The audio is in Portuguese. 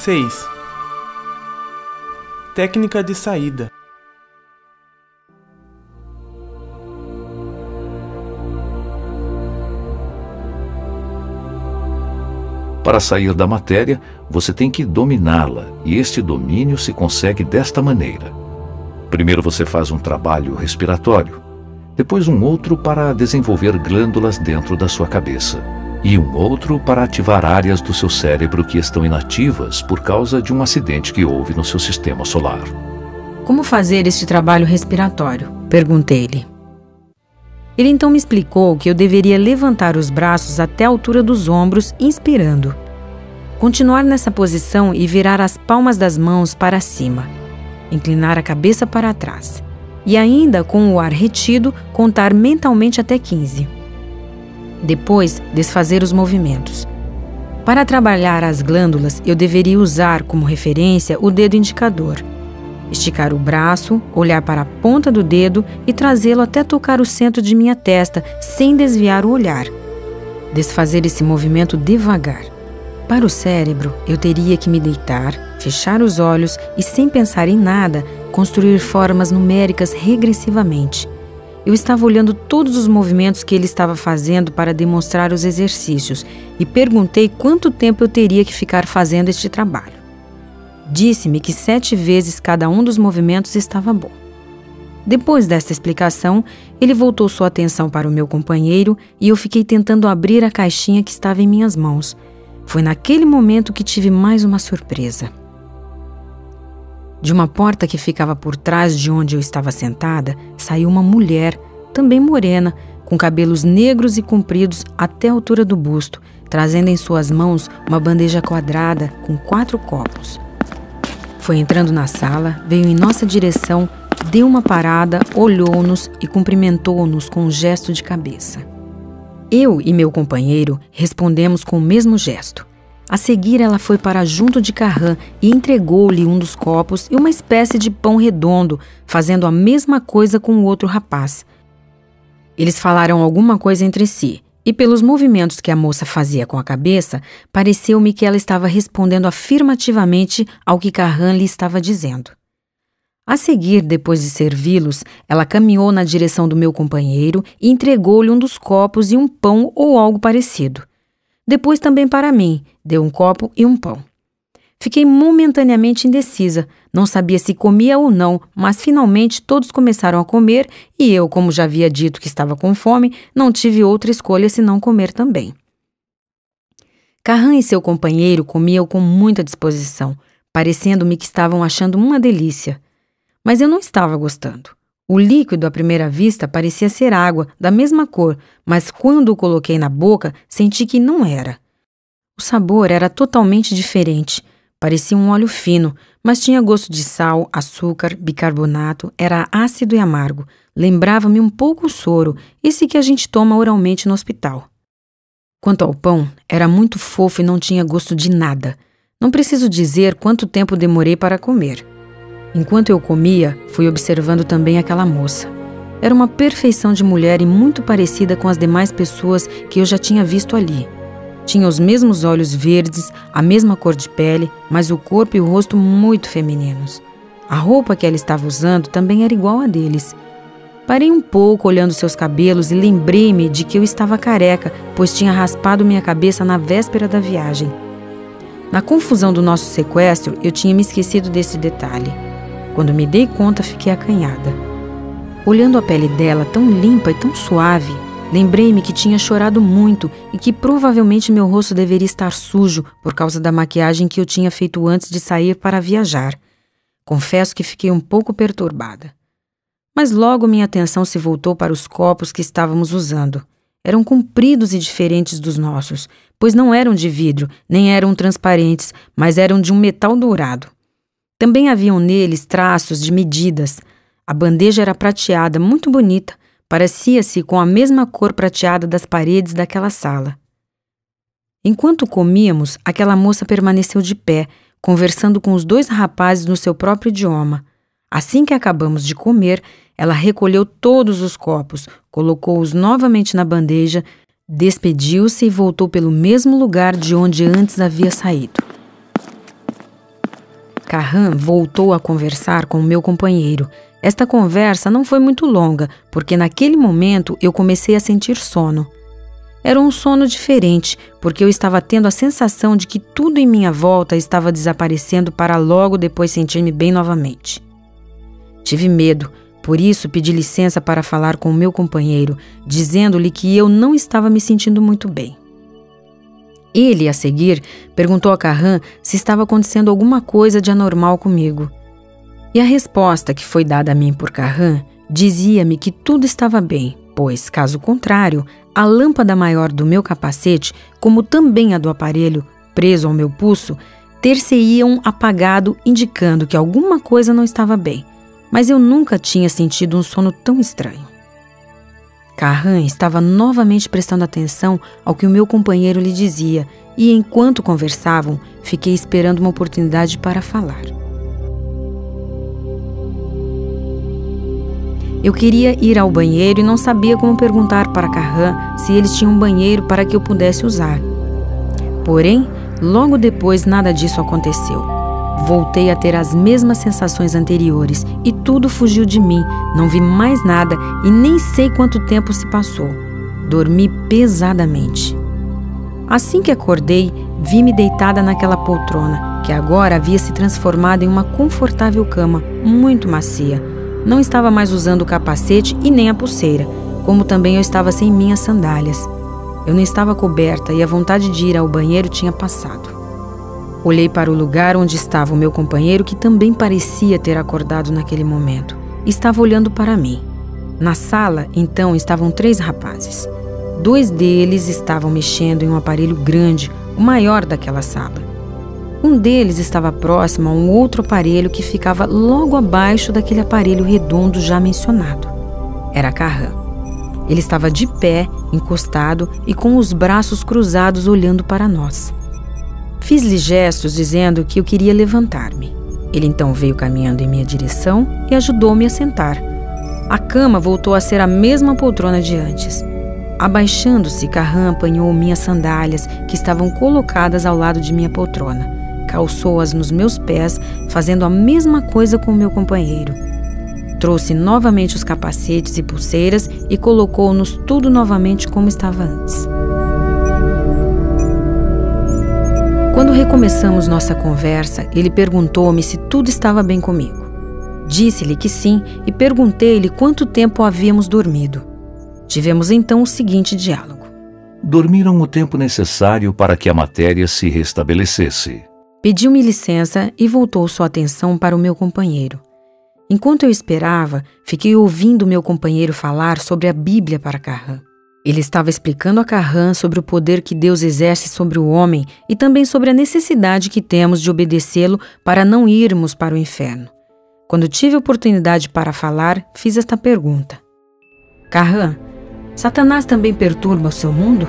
6. Técnica de saída. Para sair da matéria, você tem que dominá-la, e este domínio se consegue desta maneira. Primeiro você faz um trabalho respiratório, depois um outro para desenvolver glândulas dentro da sua cabeça, e um outro para ativar áreas do seu cérebro que estão inativas por causa de um acidente que houve no seu sistema solar. Como fazer este trabalho respiratório? Perguntei-lhe. Ele então me explicou que eu deveria levantar os braços até a altura dos ombros, inspirando. Continuar nessa posição e virar as palmas das mãos para cima. Inclinar a cabeça para trás. E ainda, com o ar retido, contar mentalmente até 15. Depois, desfazer os movimentos. Para trabalhar as glândulas, eu deveria usar como referência o dedo indicador. Esticar o braço, olhar para a ponta do dedo e trazê-lo até tocar o centro de minha testa, sem desviar o olhar. Desfazer esse movimento devagar. Para o cérebro, eu teria que me deitar, fechar os olhos e, sem pensar em nada, construir formas numéricas regressivamente. Eu estava olhando todos os movimentos que ele estava fazendo para demonstrar os exercícios e perguntei quanto tempo eu teria que ficar fazendo este trabalho. Disse-me que 7 vezes cada um dos movimentos estava bom. Depois desta explicação, ele voltou sua atenção para o meu companheiro e eu fiquei tentando abrir a caixinha que estava em minhas mãos. Foi naquele momento que tive mais uma surpresa. De uma porta que ficava por trás de onde eu estava sentada, saiu uma mulher, também morena, com cabelos negros e compridos até a altura do busto, trazendo em suas mãos uma bandeja quadrada com 4 copos. Foi entrando na sala, veio em nossa direção, deu uma parada, olhou-nos e cumprimentou-nos com um gesto de cabeça. Eu e meu companheiro respondemos com o mesmo gesto. A seguir, ela foi para junto de Carran e entregou-lhe um dos copos e uma espécie de pão redondo, fazendo a mesma coisa com o outro rapaz. Eles falaram alguma coisa entre si. E pelos movimentos que a moça fazia com a cabeça, pareceu-me que ela estava respondendo afirmativamente ao que Carran lhe estava dizendo. A seguir, depois de servi-los, ela caminhou na direção do meu companheiro e entregou-lhe um dos copos e um pão ou algo parecido. Depois também para mim, deu um copo e um pão. Fiquei momentaneamente indecisa, não sabia se comia ou não, mas finalmente todos começaram a comer e eu, como já havia dito que estava com fome, não tive outra escolha senão comer também. Carran e seu companheiro comiam com muita disposição, parecendo-me que estavam achando uma delícia. Mas eu não estava gostando. O líquido à primeira vista parecia ser água, da mesma cor, mas quando o coloquei na boca, senti que não era. O sabor era totalmente diferente. Parecia um óleo fino, mas tinha gosto de sal, açúcar, bicarbonato, era ácido e amargo. Lembrava-me um pouco o soro, esse que a gente toma oralmente no hospital. Quanto ao pão, era muito fofo e não tinha gosto de nada. Não preciso dizer quanto tempo demorei para comer. Enquanto eu comia, fui observando também aquela moça. Era uma perfeição de mulher e muito parecida com as demais pessoas que eu já tinha visto ali. Tinha os mesmos olhos verdes, a mesma cor de pele, mas o corpo e o rosto muito femininos. A roupa que ela estava usando também era igual a deles. Parei um pouco olhando seus cabelos e lembrei-me de que eu estava careca, pois tinha raspado minha cabeça na véspera da viagem. Na confusão do nosso sequestro, eu tinha me esquecido desse detalhe. Quando me dei conta, fiquei acanhada. Olhando a pele dela tão limpa e tão suave, lembrei-me que tinha chorado muito e que provavelmente meu rosto deveria estar sujo por causa da maquiagem que eu tinha feito antes de sair para viajar. Confesso que fiquei um pouco perturbada. Mas logo minha atenção se voltou para os copos que estávamos usando. Eram compridos e diferentes dos nossos, pois não eram de vidro, nem eram transparentes, mas eram de um metal dourado. Também haviam neles traços de medidas. A bandeja era prateada, muito bonita, parecia-se com a mesma cor prateada das paredes daquela sala. Enquanto comíamos, aquela moça permaneceu de pé, conversando com os 2 rapazes no seu próprio idioma. Assim que acabamos de comer, ela recolheu todos os copos, colocou-os novamente na bandeja, despediu-se e voltou pelo mesmo lugar de onde antes havia saído. Carran voltou a conversar com o meu companheiro. Esta conversa não foi muito longa, porque naquele momento eu comecei a sentir sono. Era um sono diferente, porque eu estava tendo a sensação de que tudo em minha volta estava desaparecendo para logo depois sentir-me bem novamente. Tive medo, por isso pedi licença para falar com o meu companheiro, dizendo-lhe que eu não estava me sentindo muito bem. Ele, a seguir, perguntou a Carran se estava acontecendo alguma coisa de anormal comigo. E a resposta que foi dada a mim por Carran dizia-me que tudo estava bem, pois, caso contrário, a lâmpada maior do meu capacete, como também a do aparelho preso ao meu pulso, ter-se-iam apagado, indicando que alguma coisa não estava bem, mas eu nunca tinha sentido um sono tão estranho. Carran estava novamente prestando atenção ao que o meu companheiro lhe dizia e, enquanto conversavam, fiquei esperando uma oportunidade para falar. Eu queria ir ao banheiro e não sabia como perguntar para Carran se eles tinham um banheiro para que eu pudesse usar. Porém, logo depois nada disso aconteceu. Voltei a ter as mesmas sensações anteriores e tudo fugiu de mim, não vi mais nada e nem sei quanto tempo se passou. Dormi pesadamente. Assim que acordei, vi-me deitada naquela poltrona, que agora havia se transformado em uma confortável cama, muito macia. Não estava mais usando o capacete e nem a pulseira, como também eu estava sem minhas sandálias. Eu não estava coberta e a vontade de ir ao banheiro tinha passado. Olhei para o lugar onde estava o meu companheiro, que também parecia ter acordado naquele momento. Estava olhando para mim. Na sala, então, estavam 3 rapazes. 2 deles estavam mexendo em um aparelho grande, o maior daquela sala. Um deles estava próximo a um outro aparelho que ficava logo abaixo daquele aparelho redondo já mencionado. Era Carran. Ele estava de pé, encostado e com os braços cruzados olhando para nós. Fiz-lhe gestos dizendo que eu queria levantar-me. Ele então veio caminhando em minha direção e ajudou-me a sentar. A cama voltou a ser a mesma poltrona de antes. Abaixando-se, Carran apanhou minhas sandálias, que estavam colocadas ao lado de minha poltrona. Calçou-as nos meus pés, fazendo a mesma coisa com o meu companheiro. Trouxe novamente os capacetes e pulseiras e colocou-nos tudo novamente como estava antes. Quando recomeçamos nossa conversa, ele perguntou-me se tudo estava bem comigo. Disse-lhe que sim e perguntei-lhe quanto tempo havíamos dormido. Tivemos então o seguinte diálogo. Dormiram o tempo necessário para que a matéria se restabelecesse. Pediu-me licença e voltou sua atenção para o meu companheiro. Enquanto eu esperava, fiquei ouvindo meu companheiro falar sobre a Bíblia para Carran. Ele estava explicando a Carran sobre o poder que Deus exerce sobre o homem e também sobre a necessidade que temos de obedecê-lo para não irmos para o inferno. Quando tive oportunidade para falar, fiz esta pergunta. Carran, Satanás também perturba o seu mundo?